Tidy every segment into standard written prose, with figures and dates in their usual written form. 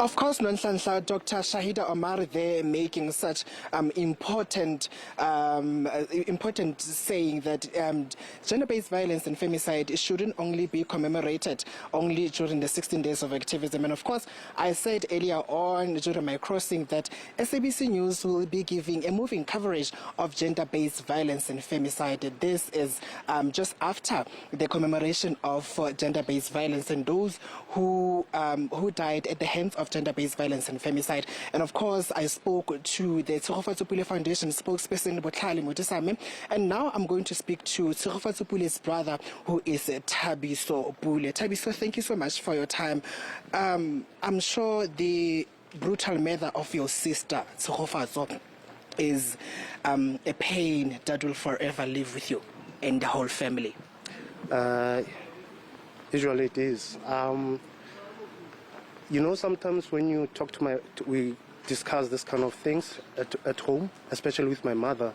Of course, Nonhlanhla, Dr. Shahida Omar there making such important saying that gender-based violence and femicide shouldn't only be commemorated only during the 16 days of activism. And of course, I said earlier on during my crossing that SABC News will be giving a moving coverage of gender-based violence and femicide. This is just after the commemoration of gender-based violence and those who died at the hands of gender-based violence and femicide. And of course, I spoke to the Tshegofatso Pule Foundation spokesperson Botlhale Modisame, and now I'm going to speak to Tshegofatso Pule's brother, who is Thabiso Pule. Thabiso, thank you so much for your time. I'm sure the brutal murder of your sister Tshegofatso is a pain that will forever live with you and the whole family. Usually it is. You know, sometimes when you talk to we discuss this kind of things at home, especially with my mother,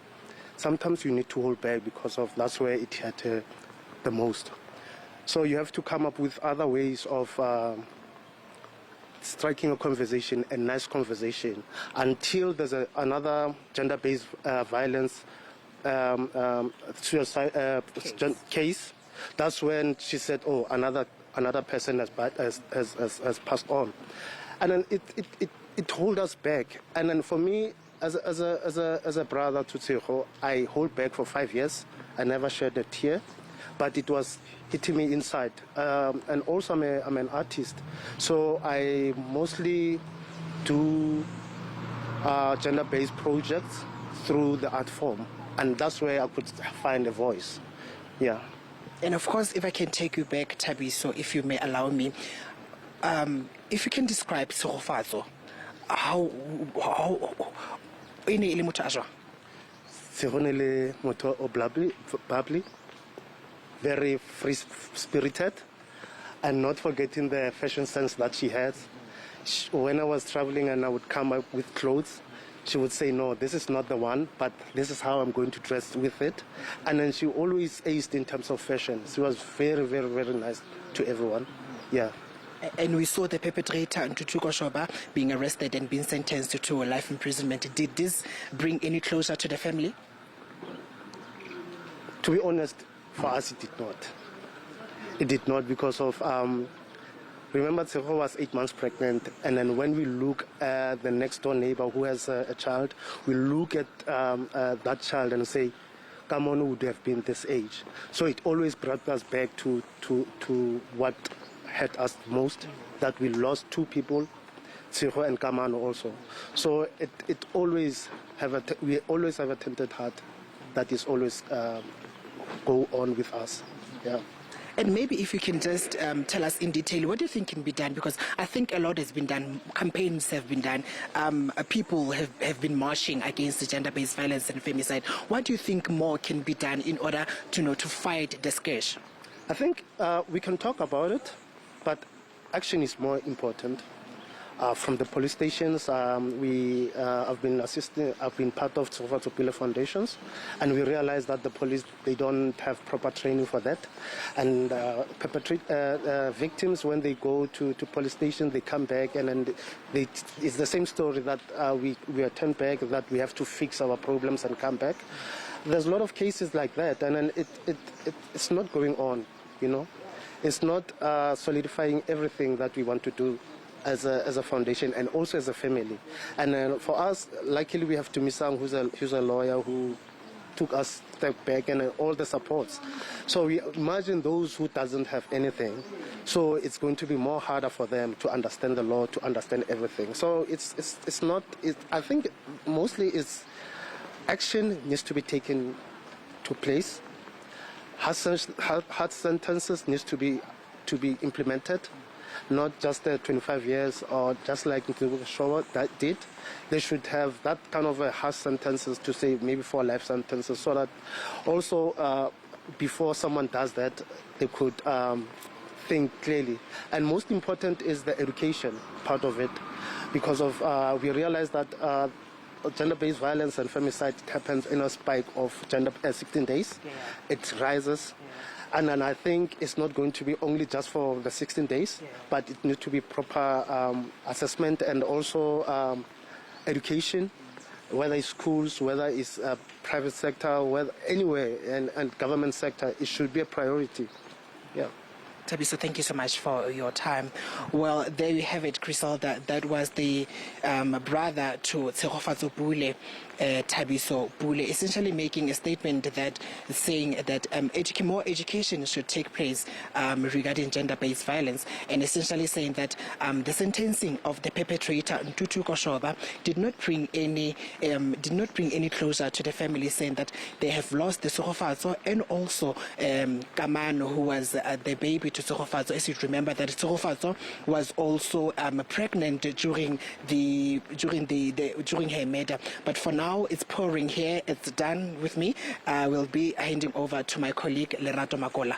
sometimes you need to hold back because of that's where it hurt her the most. So you have to come up with other ways of striking a conversation, a nice conversation, until there's another gender-based violence suicide case. That's when she said, "Oh, another person has passed on," and then it hold us back. And then for me, as a brother to Tshego, I hold back for 5 years. I never shed a tear, but it was hitting me inside. And also, I'm an artist, so I mostly do gender-based projects through the art form, and that's where I could find a voice. Yeah. And of course, if I can take you back, Thabiso, if you may allow me, if you can describe Tshegofatso, how ene ile motho a jwang? Tshegonele motho o bubbly, very free-spirited, and not forgetting the fashion sense that she has. When I was traveling and I would come up with clothes, she would say, "No, this is not the one, but this is how I'm going to dress with it." And then she always aced in terms of fashion. She was very, very, very nice to everyone. Yeah. And we saw the perpetrator, Ntuthu Koshoba, being arrested and being sentenced to a life imprisonment. Did this bring any closure to the family? To be honest, for us it did not. It did not because of... Remember, Tshego was 8 months pregnant, and then when we look at the next door neighbor who has a child, we look at that child and say, "Come on, would have been this age." So it always brought us back to what hurt us most, that we lost 2 people, Tshego and Kamano also. So it always we always have a tainted heart that is always go on with us. Yeah. And maybe if you can just tell us in detail, what do you think can be done? Because I think a lot has been done. Campaigns have been done. People have been marching against the gender-based violence and femicide. What do you think more can be done in order to fight the scourge? I think we can talk about it, but action is more important. From the police stations, I've been part of Tshegofatso Pule Foundations, and we realized that the police, they don't have proper training for that. And victims, when they go to police station, they come back, and then it's the same story that we are turned back, that we have to fix our problems and come back. There's a lot of cases like that, and then it's not going on, you know. It's not solidifying everything that we want to do as a foundation and also as a family. And for us, luckily we have Tumisang, who's a lawyer who took us step back, and all the supports. So we imagine those who doesn't have anything. So it's going to be more harder for them to understand the law, to understand everything. So it's not. I think mostly it's action needs to be taken to place. Hard sentences needs to be implemented. Not just 25 years or just like the show that did. They should have that kind of a harsh sentences, to say maybe 4 life sentences, so that also before someone does that, they could think clearly. And most important is the education part of it, because of we realize that gender-based violence and femicide happens in a spike of 16 days. Yeah. It rises. Yeah. And then I think it's not going to be only just for the 16 days, but it needs to be proper assessment and also education, whether it's schools, whether it's private sector, whether anywhere, and government sector, it should be a priority. Yeah. Thabiso, thank you so much for your time. Well, there you have it, Griselda. That was the brother to Tshegofatso Pule, Thabiso Pule, essentially making a statement that saying that more education should take place regarding gender-based violence, and essentially saying that the sentencing of the perpetrator Ntutu Koshoba did not bring any closure to the family, saying that they have lost the Tshegofatso and also Kamano, who was the baby to Tshegofatso. As you remember, that Tshegofatso was also pregnant during her murder. But for now, it's pouring here. It's done with me. I will be handing over to my colleague Lerato Makola.